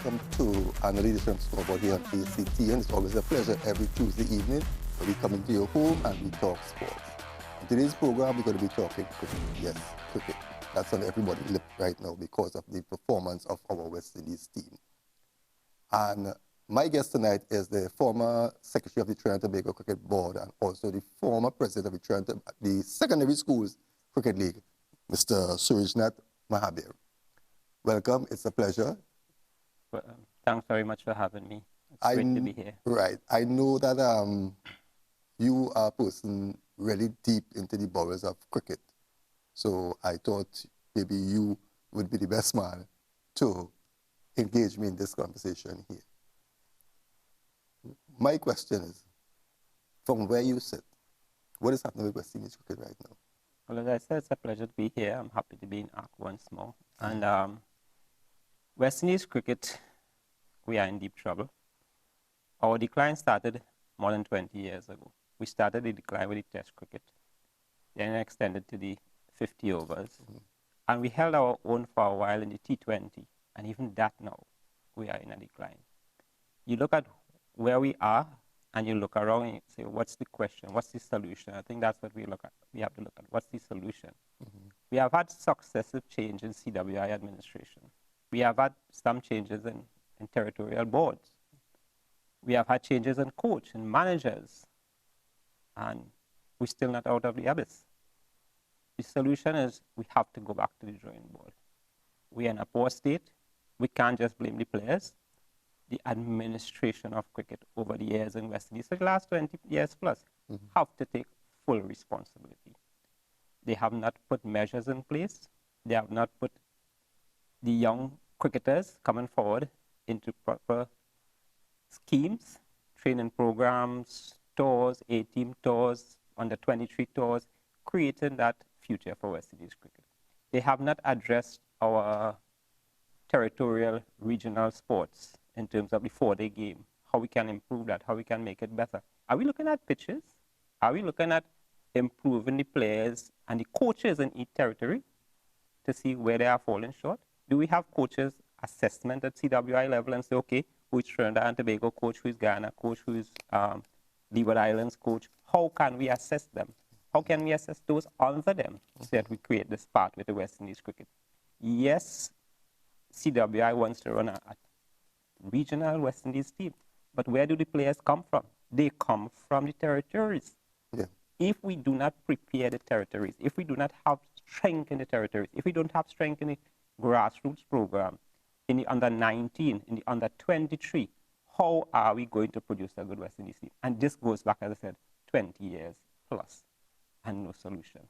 welcome to another edition of Scoreboard here on ACT, and it's always a pleasure every Tuesday evening where we come into your home and we talk sports. In today's program, we're going to be talking cricket. Yes, cricket. That's on everybody's lip right now because of the performance of our West Indies team. And my guest tonight is the former Secretary of the Trinidad and Tobago Cricket Board and also the former President of the Secondary Schools Cricket League, Mr. Surujdath Mahabir. Welcome. It's a pleasure. Well, thanks very much for having me. It's great to be here. Right. I know that you are a person really deep into the bowels of cricket. So I thought maybe you would be the best man to engage me in this conversation here. My question is, from where you sit, what is happening with West Indies cricket right now? Well, as I said, it's a pleasure to be here. I'm happy to be in ARC once more. And West Indies cricket, we are in deep trouble. Our decline started more than 20 years ago. We started the decline with the Test cricket, then extended to the 50 overs. And we held our own for a while in the T20, and even that now, we are in a decline. You look at where we are, and you look around and you say, what's the question? What's the solution? I think that's what we look at. We have to look at what's the solution. We have had successive change in CWI administration. We have had some changes in territorial boards. We have had changes in coach and managers. And we're still not out of the abyss. The solution is we have to go back to the drawing board. We're in a poor state. We can't just blame the players. The administration of cricket over the years in West Indies, for the last 20 years plus, have to take full responsibility. They have not put measures in place. They have not put the young cricketers coming forward into proper schemes, training programs, tours, A-team tours, under 23 tours, creating that future for West Indies cricket. They have not addressed our territorial regional sports in terms of the 4-day game, how we can improve that, how we can make it better. Are we looking at pitches? Are we looking at improving the players and the coaches in each territory to see where they are falling short? Do we have coaches assessment at CWI level and say, okay, who is Trinidad and Tobago coach, who is Ghana coach, who is Leeward Islands coach? How can we assess them? How can we assess those under them so that we create this path with the West Indies cricket? Yes, CWI wants to run a regional West Indies team, but where do the players come from? They come from the territories. Yeah. If we do not prepare the territories, if we do not have strength in the territories, if we don't have strength in the grassroots program, in the under 19, in the under 23, how are we going to produce a good West Indies team? And this goes back, as I said, 20 years plus, and no solution.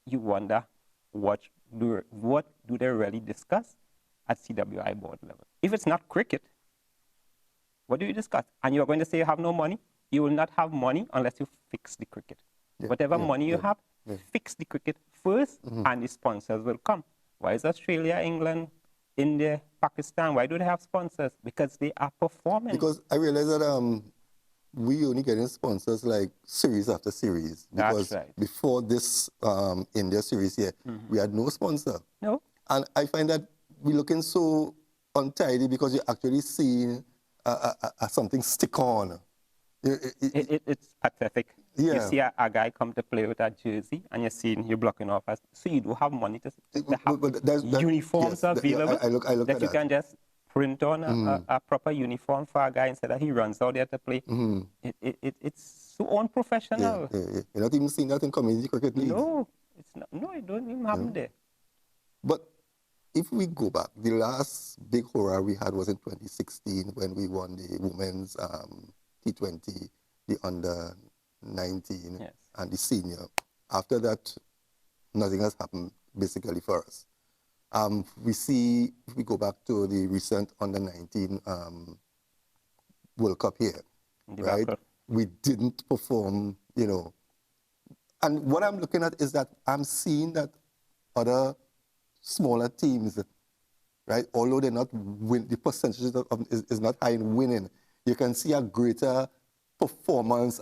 You wonder what do they really discuss at CWI board level? If it's not cricket, what do you discuss? And you're going to say you have no money? You will not have money unless you fix the cricket. Whatever money you have, fix the cricket first, and the sponsors will come. Why is Australia, England, India, Pakistan, why do they have sponsors? Because they are performing. Because I realize that we only getting sponsors like series after series. Because That's right. before this India series here, we had no sponsor. No. And I find that we're looking so untidy because you're actually seeing something stick on. It's pathetic. Yeah. You see a guy come to play with a jersey and you're blocking off. So you do have money to have uniforms available I look that at you can just print on a proper uniform for a guy instead of he runs out there to play. It's so unprofessional. You're not even seeing that in community cricket leagues. No, it's not. No, it don't even happen there. But if we go back, the last big hurrah we had was in 2016 when we won the women's T20, the under 19, and the senior. After that, nothing has happened basically for us. We see, if we go back to the recent under 19 World Cup here, right? We didn't perform, you know. And what I'm looking at is that I'm seeing that other smaller teams, right, although they're not the percentage is not high in winning, you can see a greater performance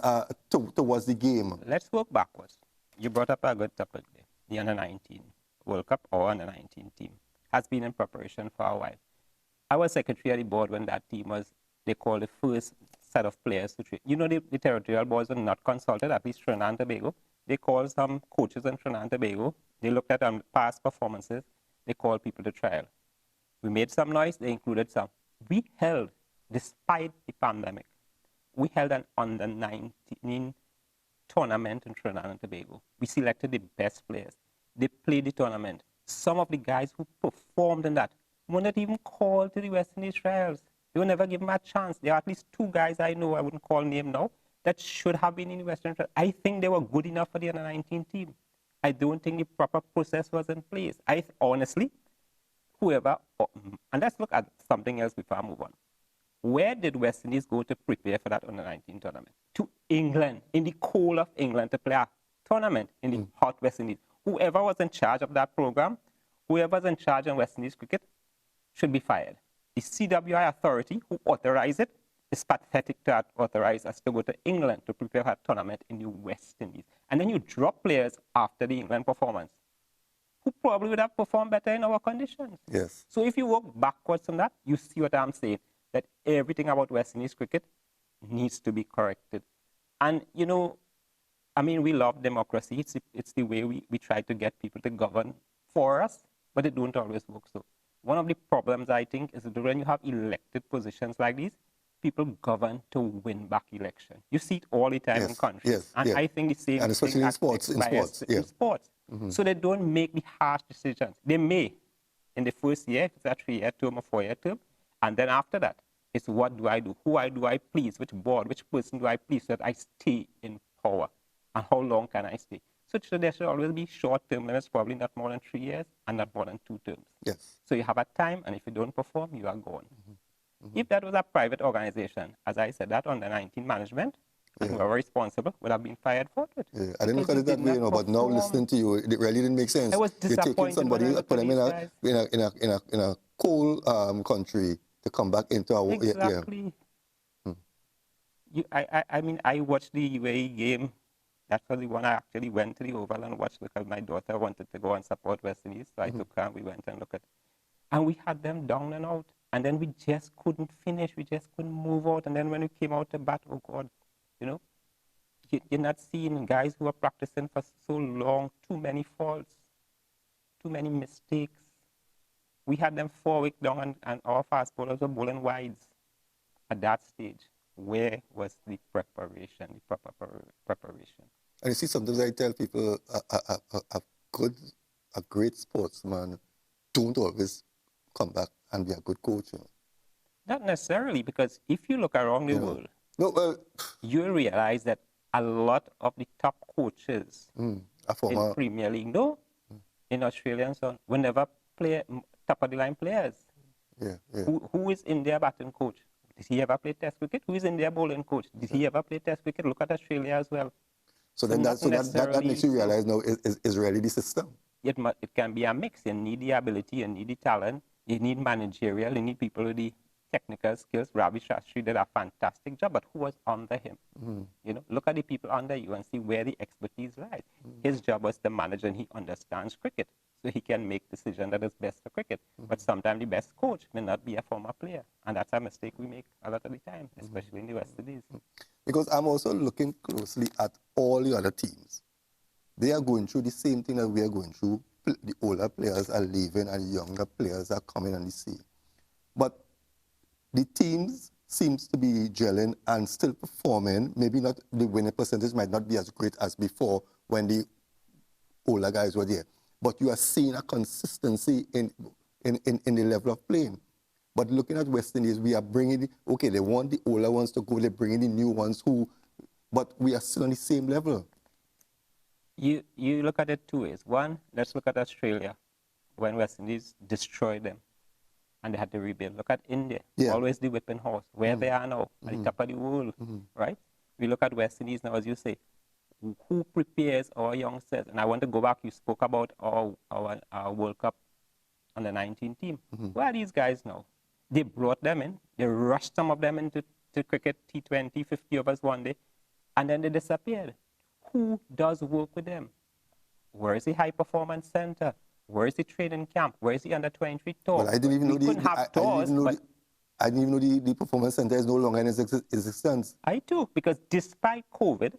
towards the game. Let's work backwards. You brought up a good topic there. The under-19 World Cup or under-19 team has been in preparation for a while. I was secretary of the board when that team was, they called the first set of players to train. You know, the territorial boards were not consulted, at least Trinidad and Tobago. They called some coaches in Trinidad and Tobago. They looked at past performances. They called people to trial. We made some noise. They included some. We held, despite the pandemic, we held an under-19 tournament in Trinidad and Tobago. We selected the best players. They played the tournament. Some of the guys who performed in that were not even called to the West Indies trials. They were never given a chance. There are at least 2 guys I know, I wouldn't call name now, that should have been in the Western trials. I think they were good enough for the under-19 team. I don't think the proper process was in place. Honestly, whoever, and let's look at something else before I move on. Where did West Indies go to prepare for that under-19 tournament? To England, in the cold of England, to play a tournament in the hot West Indies. Whoever was in charge of that program, whoever was in charge of West Indies cricket, should be fired. The CWI authority who authorized it is pathetic to authorize us to go to England to prepare for a tournament in the West Indies. And then you drop players after the England performance who probably would have performed better in our conditions. Yes. So if you work backwards from that, you see what I'm saying, that everything about West Indies cricket needs to be corrected. And, you know, I mean, we love democracy. It's the way we try to get people to govern for us, but it don't always work so. One of the problems, I think, is that when you have elected positions like these, people govern to win back election. You see it all the time in countries. And I think the same and especially thing in sports. In sports. So they don't make the harsh decisions. They may, in the first year, if it's a 3-year term or 4-year term, and then after that, it's what do I do? Who do I please? Which board, which person do I please so that I stay in power? And how long can I stay? So there should always be short-term limits, probably not more than 3 years and not more than 2 terms. Yes. So you have a time, and if you don't perform, you are gone. If that was a private organization, as I said, that under-19 management, whoever responsible would have been fired for it. Yeah. I didn't look at it that way, you know, but now listening to you, it really didn't make sense. I was You're taking somebody, put them in a cold country to come back into our... Exactly. I mean, I watched the UAE game. That was the one I actually went to the Oval and watched because my daughter wanted to go and support West Indies. So I took her and we went and looked at it. And we had them down and out. And then we just couldn't finish. We just couldn't move out. And then when we came out to bat, oh, God, you know, you're not seeing guys who are practicing for so long, too many faults, too many mistakes. We had them 4 weeks down and our fast bowlers were bowling wides. At that stage, where was the preparation, the proper preparation? And you see, sometimes I tell people a great sportsman don't always come back and be a good coach. You know? Not necessarily, because if you look around the world, you'll realize that a lot of the top coaches in Premier League, in Australia and so on, will never play top-of-the-line players. Who is in their batting coach? Did he ever play Test cricket? Who is in their bowling coach? Did he ever play Test cricket? Look at Australia as well. So then that makes you realize now is really the system. It can be a mix. You need the ability, you need the talent, you need managerial, you need people with the technical skills. Ravi Shastri did a fantastic job, but who was under him? You know, look at the people under you and see where the expertise lies. His job was to manage, and he understands cricket, so he can make decisions that is best for cricket. But sometimes the best coach may not be a former player, and that's a mistake we make a lot of the time, especially in the West Indies. Because I'm also looking closely at all the other teams. They are going through the same thing that we are going through. The older players are leaving and the younger players are coming on the scene. But the teams seems to be gelling and still performing. Maybe not, the winning percentage might not be as great as before when the older guys were there. But you are seeing a consistency in the level of playing. But looking at West Indies, we are bringing, they want the older ones to go, they're bringing the new ones but we are still on the same level. You look at it 2 ways. One, let's look at Australia, when West Indies destroyed them and they had to rebuild. Look at India, always the whipping horse, where they are now, at the top of the world, right? We look at West Indies now, as you say, who prepares our youngsters? And I want to go back, you spoke about our World Cup under-19 team. Where are these guys now? They brought them in, they rushed some of them into cricket, T20, 50 overs one day, and then they disappeared. Who does work with them? Where is the high performance center? Where's the training camp? Where's the under-23 tour? Well, I didn't even know I didn't even know the performance center is no longer in existence. I do, because despite COVID,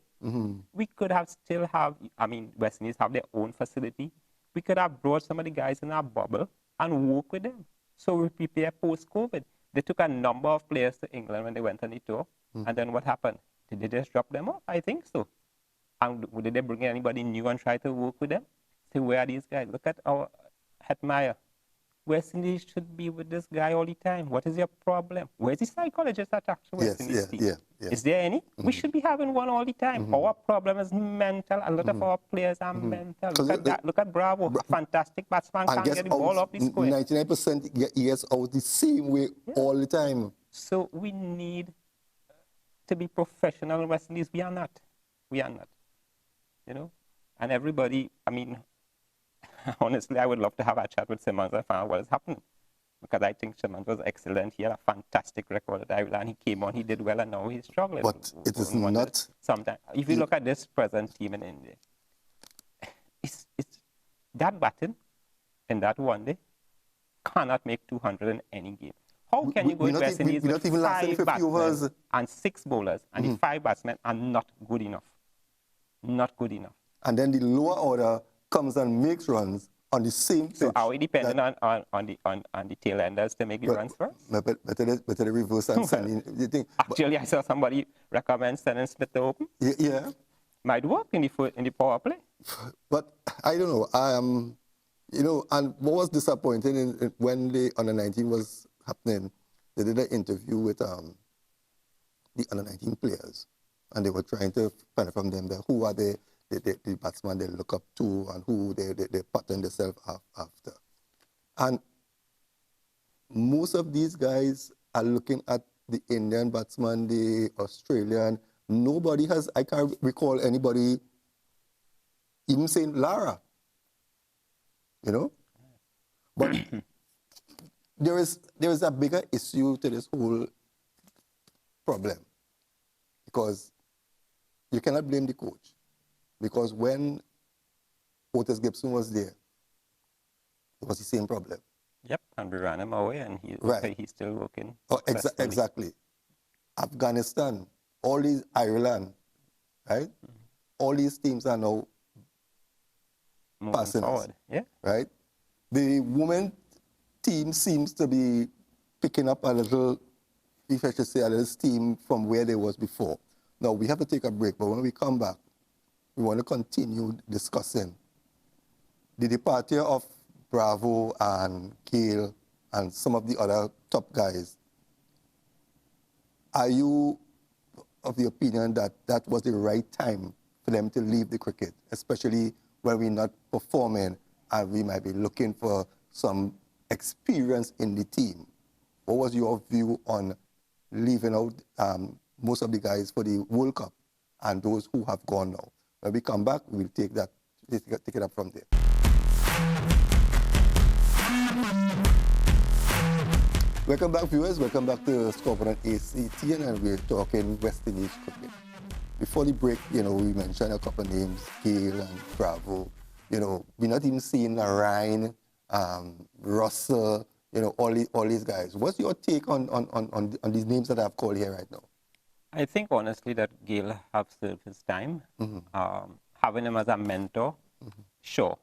we could have still have, I mean, West Indies have their own facility. We could have brought some of the guys in our bubble and work with them. So we prepare post-COVID. They took a number of players to England when they went on the tour. And then what happened? Did they just drop them off? I think so. And did they bring anybody new and try to work with them? Say, where are these guys? Look at our Hetmeyer. West Indies should be with this guy all the time. What is your problem? Where's the psychologist that talks to West Indies team? Is there any? We should be having one all the time. Our problem is mental. A lot of our players are mental. Look at that. Look at Bravo. A fantastic batsman can't get the ball off the square. 99% he gets out the same way all the time. So we need to be professional in West Indies. We are not. We are not. You know? And everybody, I mean, honestly, I would love to have a chat with Simmons and find out what is happening. Because I think Simmons was excellent. He had a fantastic record at Ireland. He came on, he did well, and now he's struggling. But it is not... Sometimes. If you look at this present team in India, it's that batting in that one day cannot make 200 in any game. How can you go in West Indies with 5 batsmen and 6 bowlers, and the 5 batsmen are not good enough? Not good enough. And then the lower order comes and makes runs on the same pitch. So are we dependent on the tail enders to make the runs first? Better the reverse and sending the thing. Actually, I saw somebody recommend sending Smith to open. Yeah. Might work in the power play. But I don't know. You know, and what was disappointing when the under-19 was happening, they did an interview with the under-19 players, and they were trying to find out from them who are the batsmen they look up to and who they pattern themselves after. And most of these guys are looking at the Indian batsman, the Australian. Nobody has, I can't recall anybody even saying Lara, you know? But there is a bigger issue to this whole problem, because you cannot blame the coach. Because when Otis Gibson was there, it was the same problem. Yep, and we ran him away, and he's still working. Oh, exactly. Afghanistan, all these Ireland, right? All these teams are now passing forward. Yeah. Right? The women team seems to be picking up a little, if I should say, a little steam from where they was before. Now, we have to take a break, but when we come back, we want to continue discussing the departure of Bravo and Gale and some of the other top guys. Are you of the opinion that that was the right time for them to leave the cricket, especially when we're not performing and we might be looking for some experience in the team? What was your view on leaving out most of the guys for the World Cup and those who have gone now? When we come back, we'll take it up from there. Welcome back, viewers. Welcome back to Scoreboard on ACT, and we're talking West Indies cricket. Before the break, you know, we mentioned a couple of names, Gale and Bravo. You know, we're not even seeing Ryan, Russell, you know, all these guys. What's your take on these names that I've called here right now? I think, honestly, that Gale have served his time. Having him as a mentor, sure.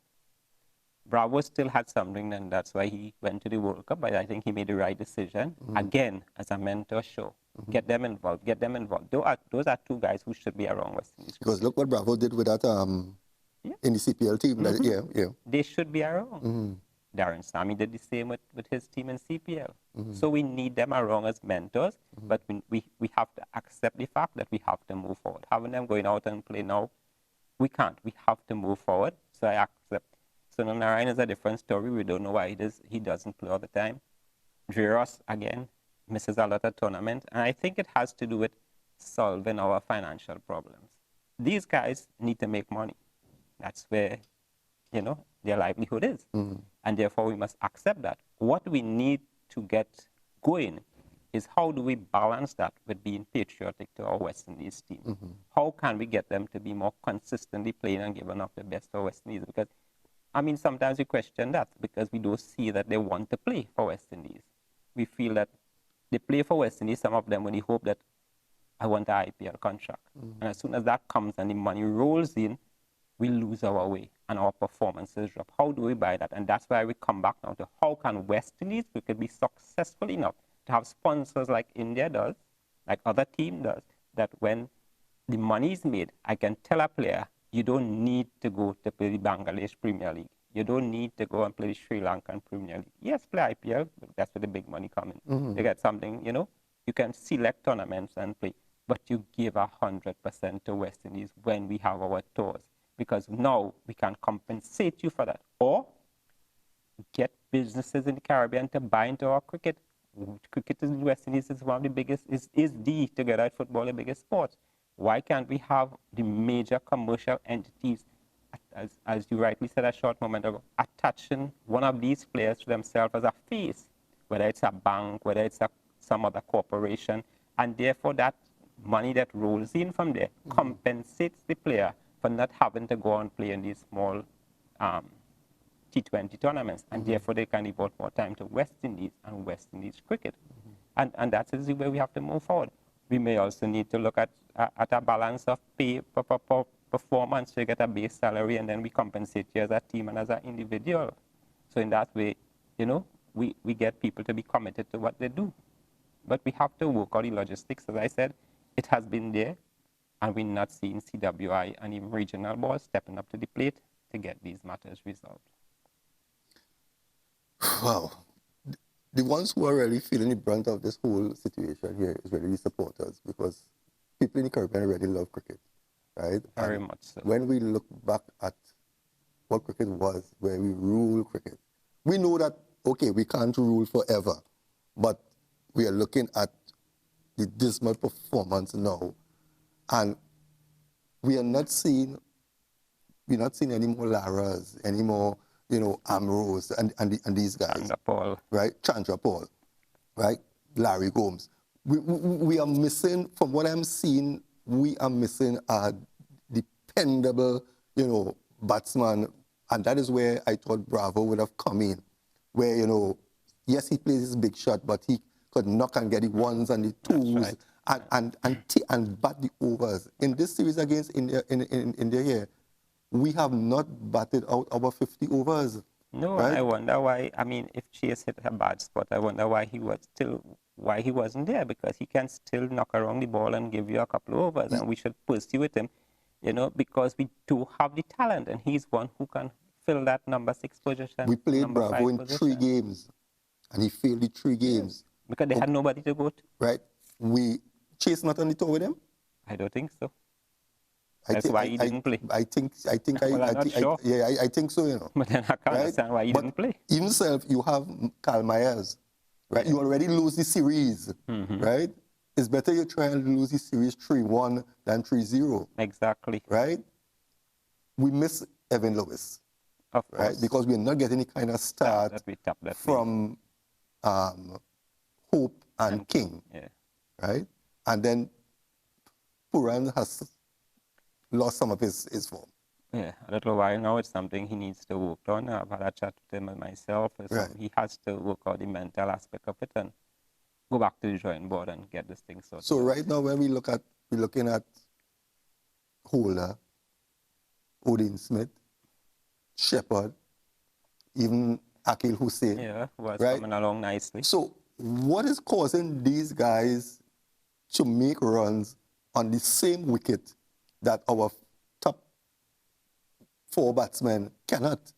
Bravo still had something, and that's why he went to the World Cup, but I think he made the right decision. Again, as a mentor, sure. Get them involved, get them involved. Those are 2 guys who should be around West Indies. Because look what Bravo did with that in the CPL team. They should be around. Darren Sammy did the same with his team in CPL. So we need them around as mentors, but we have to accept the fact that we have to move forward. Having them going out and play now, we can't. We have to move forward. So I accept. So Narayan is a different story. We don't know why he doesn't play all the time. Ross, again, misses a lot of tournaments. And I think it has to do with solving our financial problems. These guys need to make money. That's where, you know, their livelihood is. And therefore, we must accept that. What we need to get going is how do we balance that with being patriotic to our West Indies team? How can we get them to be more consistently playing and giving up the best for West Indies? Because I mean, sometimes we question that because we don't see that they want to play for West Indies. We feel that they play for West Indies, some of them, with the hope that I want an IPL contract. And as soon as that comes and the money rolls in, we lose our way and our performances drop. How do we buy that? And that's why we come back now to how can West Indies cricket be successful enough to have sponsors like India does, like other team does, that when the money is made, I can tell a player, you don't need to go to play the Bangladesh Premier League. You don't need to go and play the Sri Lankan Premier League. Yes, play IPL, but that's where the big money comes in. You get something, you can select tournaments and play, but you give 100% to West Indies when we have our tours, because now we can compensate you for that. Or get businesses in the Caribbean to buy into our cricket. Cricket in the West Indies is one of the biggest, is the, together with football, the biggest sport. Why can't we have the major commercial entities, as you rightly said a short moment ago, attaching one of these players to themselves as a face, whether it's a bank, whether it's some other corporation, and therefore that money that rolls in from there compensates the player for not having to go and play in these small T20 tournaments, and therefore they can devote more time to West Indies and West Indies cricket. And that is the way we have to move forward. We may also need to look at a balance of pay performance. So you get a base salary, and then we compensate you as a team and as an individual. So in that way, we get people to be committed to what they do. But we have to work out the logistics. As I said, it has been there, and we're not seeing CWI and even regional boards stepping up to the plate to get these matters resolved. Wow. The ones who are really feeling the brunt of this whole situation here is really the supporters, because people in the Caribbean really love cricket, right? Very much so. When we look back at what cricket was, where we rule cricket, we know that, okay, we can't rule forever, but we are looking at the dismal performance now, and we're not seeing any more Laras, any more, Ambrose and these guys. Chandra Paul. Right? Chandra Paul, right? Larry Gomes. We are missing, from what I'm seeing, we are missing a dependable, batsman. And that is where I thought Bravo would have come in. Where, yes, he plays his big shot, but he could knock and get the ones and the twos, right, and bat the overs. In this series against India, in India here, we have not batted out our 50 overs. No, right? I wonder why. I mean, if Chase hit a bad spot, I wonder why he wasn't there, because he can still knock around the ball and give you a couple of overs, and we should pursue with him, because we do have the talent, and he's one who can fill that number 6 position. We played Bravo in 3 games, and he failed the 3 games. Because they had nobody to go to. Right. Chase not on the tour with him? I don't think so. That's why he didn't play. I think so, But then I can't understand why he didn't play. Himself, you have Kyle Myers, right? You already lose the series, right? It's better you try and lose the series 3-1 than 3-0. Exactly. Right? We miss Evan Lewis. Of course. Right? Because we're not getting any kind of start from Hope and King. Yeah. Right? And then Puran has lost some of his form. Yeah, a little while now. It's something he needs to work on. I've had a chat with him and myself. Right. He has to work out the mental aspect of it and go back to the drawing board and get this thing sorted. So right now, when we're looking at Holder, Odin Smith, Shepherd, even Akil Hussain. Yeah, was right? coming along nicely. So what is causing these guys to make runs on the same wicket that our top 4 batsmen cannot?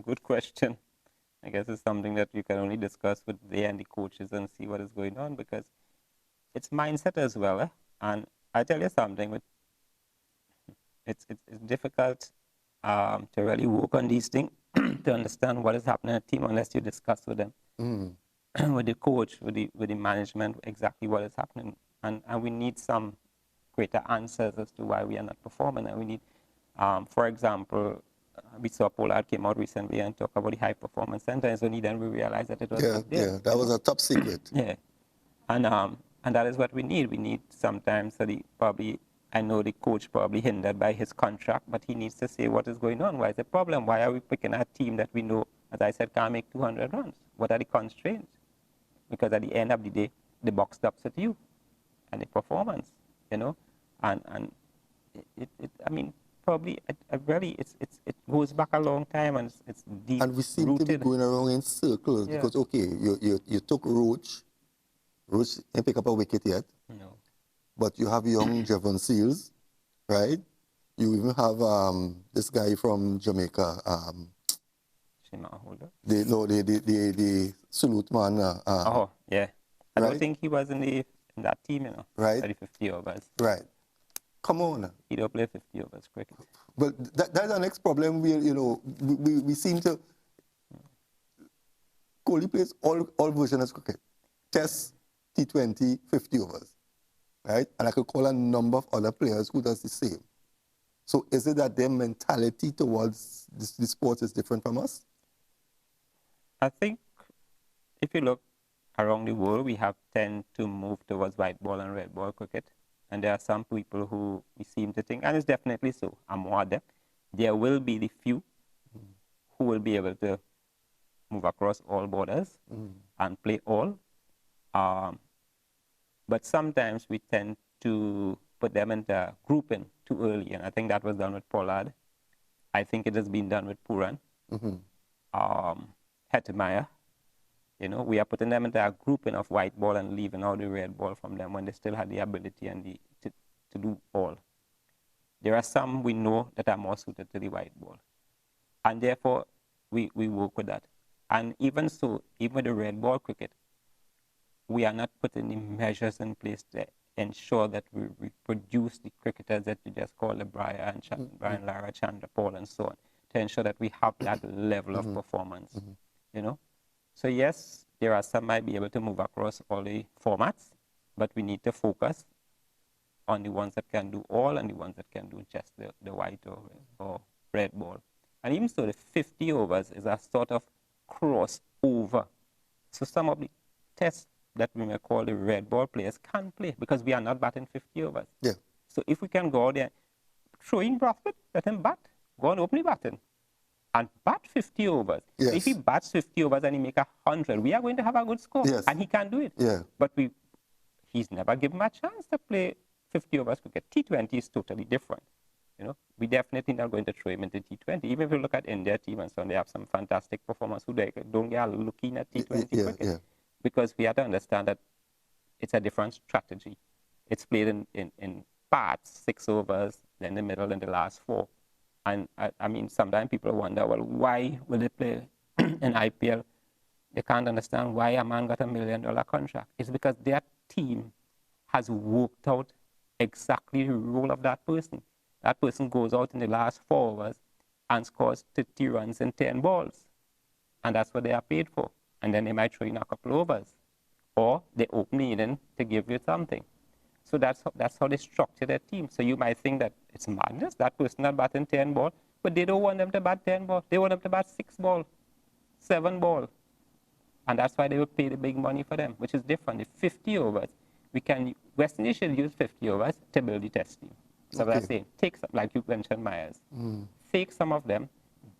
Good question. I guess it's something that you can only discuss with they and the coaches and see what is going on, because it's mindset as well. And I tell you something, it's difficult to really work on these things to understand what is happening in a team unless you discuss with them, with the coach, with the management, exactly what is happening. And we need some greater answers as to why we are not performing. And we need, for example, we saw Pollard came out recently and talk about the high performance center, and only then we realized that it was not there. Yeah, that was a top secret. Yeah, and that is what we need. We need sometimes probably I know the coach probably hindered by his contract, but he needs to say what is going on. Why is the problem? Why are we picking a team that we know, as I said, can't make 200 runs? What are the constraints? Because at the end of the day, the buck stops at you and the performance, you know. And I mean, probably really it goes back a long time, and it's deep And we seem rooted. to be going around in circles because, okay, you took Roach didn't pick up a wicket yet. No. But you have young Jevon Seals, right? You even have this guy from Jamaica. The salute man. Oh, yeah. I right? don't think he was in that team, you know. Right. 50 overs. Right. Come on. He don't play 50 overs cricket. But that's our next problem. We seem to. Kohli plays all versions of cricket. Test, T20, 50 overs. Right? And I could call a number of other players who does the same. So is it that their mentality towards the sport is different from us? I think if you look around the world, we have tend to move towards white ball and red ball cricket. And there are some people who we seem to think, and it's definitely so, I'm more adept. There will be the few who will be able to move across all borders and play all. But sometimes we tend to put them into grouping too early, and I think that was done with Pollard. I think it has been done with Puran, Hettemeyer. You know, we are putting them into a grouping of white ball and leaving out the red ball from them when they still had the ability and to do all. There are some we know that are more suited to the white ball, and therefore we work with that. And even so, even with the red ball cricket, we are not putting the measures in place to ensure that we produce the cricketers that you just call the Brian Lara, Chandra Paul, and so on, to ensure that we have that level of performance, you know. So yes, there are some might be able to move across all the formats, but we need to focus on the ones that can do all and the ones that can do just the white or red ball. And even so, the 50 overs is a sort of crossover. So some of the tests that we may call the red ball players can play because we are not batting 50 overs. Yeah. So if we can go out there, throw in Bradford, let him bat, go and open the batting, and bat 50 overs. Yes. So if he bats 50 overs and he make 100, we are going to have a good score. Yes. And he can do it. Yeah. But he's never given a chance to play 50 overs cricket. T20 is totally different. You know, we definitely not going to throw him into T20. Even if you look at India team and so on, they have some fantastic performers who they don't get looking at T20 cricket. Yeah. Because we have to understand that it's a different strategy. It's played in parts, 6 overs, then the middle, and the last 4. And I mean, sometimes people wonder, well, why will they play in IPL? They can't understand why a man got $1 million contract. It's because their team has worked out exactly the role of that person. That person goes out in the last 4 overs and scores 50 runs in 10 balls. And that's what they are paid for. And then they might throw in a couple overs. Or they open it in to give you something. So that's how they structure their team. So you might think that it's madness, that person not batting 10 ball, but they don't want them to bat 10 ball. They want them to bat 6 ball, 7 ball. And that's why they will pay the big money for them, which is different. The 50 overs, West Indies should use 50 overs to build the test team. So okay. I say, take some, like you mentioned Myers, take some of them,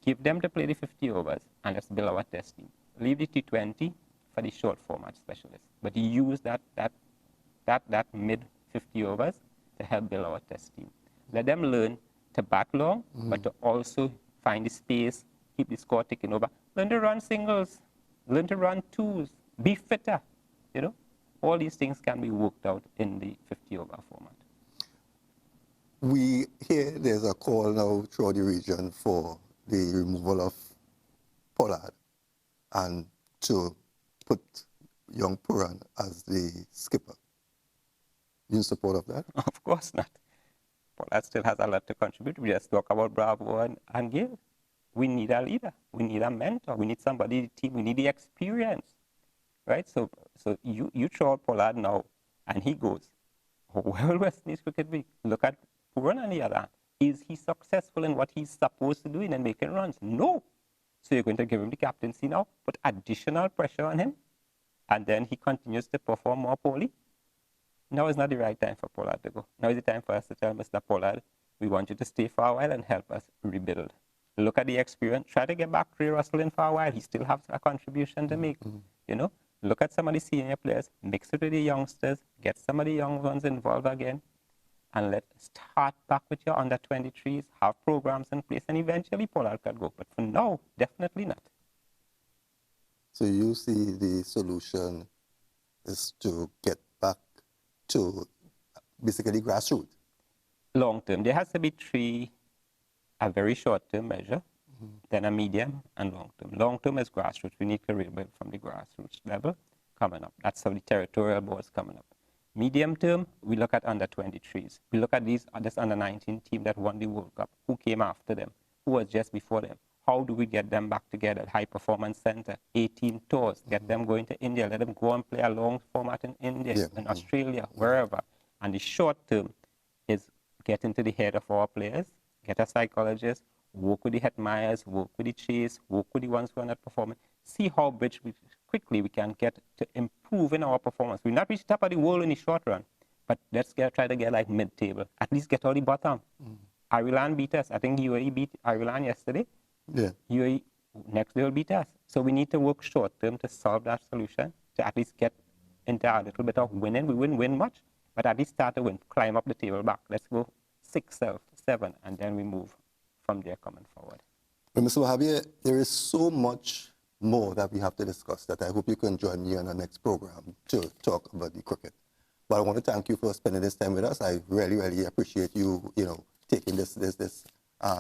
give them to play the 50 overs, and let's build our test team. Leave the T20 for the short format specialists. But you use that mid 50 overs to help build our test team. Let them learn to bat long, but to also find the space, keep the score ticking over. Learn to run singles, learn to run twos, be fitter. You know, all these things can be worked out in the 50 over format. We hear there's a call now throughout the region for the removal of Pollard and to put young Puran as the skipper. You in support of that? Of course not. Pollard still has a lot to contribute. We just talk about Bravo and Gill. We need a leader. We need a mentor. We need somebody in the team. We need the experience, right? So you throw out Pollard now, and he goes. Where will West Indies cricket be? Look at Puran on the other hand. Is he successful in what he's supposed to do in and making runs? No. So you're going to give him the captaincy now, put additional pressure on him, and then he continues to perform more poorly. now is not the right time for Pollard to go. Now is the time for us to tell Mr. Pollard, we want you to stay for a while and help us rebuild. Look at the experience. Try to get back Ray Russell in for a while. He still has a contribution to make. You know, look at some of the senior players, mix it with the youngsters, get some of the young ones involved again, and let's start back with your under 23s, have programs in place, and eventually Pollard could go. But for now, definitely not. So you see the solution is to get back to basically grassroots? Long term. There has to be three, a very short term measure, then a medium and long term. Long term is grassroots. We need to rebuild from the grassroots level coming up. That's how the territorial boards coming up. Medium term, we look at under 23s. We look at this under 19 team that won the World Cup. Who came after them? Who was just before them? How do we get them back together? High performance center, 18 tours, get them going to India, let them go and play a long format in India, in Australia, wherever. And the short term is get into the head of our players, get a psychologist, work with the Hetmeyers, work with the Chase, work with the ones who are not performing, see how quickly we can get to improve in our performance. We'll not reach the top of the world in the short run, but let's try to get like mid-table. At least get all the bottom. Ireland beat us. I think UAE beat Ireland yesterday. Yeah. UAE next day will beat us. So we need to work short term to solve that solution, to at least get into a little bit of winning. We wouldn't win much, but at least start to win, climb up the table back. Let's go 6, 7, and then we move from there coming forward. Well, Mr. Mahabir, there is so much more that we have to discuss that I hope you can join me on the next program to talk about the cricket. But I want to thank you for spending this time with us. I really, really appreciate you, taking this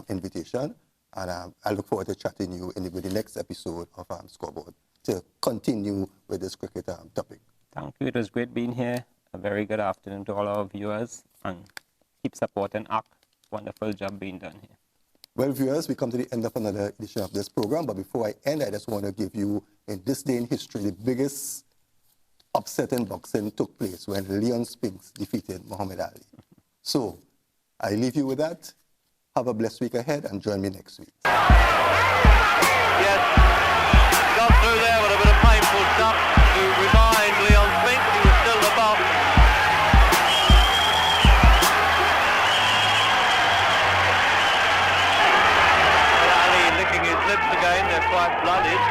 invitation. And I look forward to chatting you with the next episode of Scoreboard to continue with this cricket topic. Thank you. It was great being here. A very good afternoon to all our viewers. And keep supporting ACK. Wonderful job being done here. Well, viewers, we come to the end of another edition of this program. But before I end, I just want to give you, in this day in history, the biggest upset in boxing took place when Leon Spinks defeated Muhammad Ali. So I leave you with that. Have a blessed week ahead and join me next week. Yes, got through there with a bit of painful stuff to remind Leon Spinks he was still the boss. Ali licking his lips again, they're quite blooded.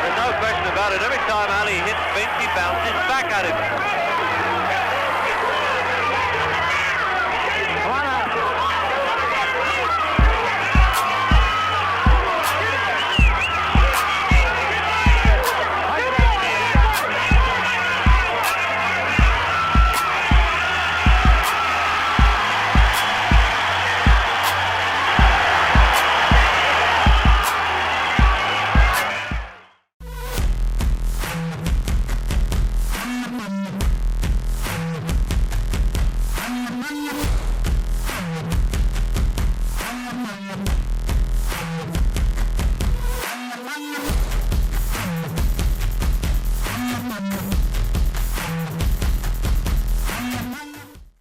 There's no question about it, every time Ali hits Spinks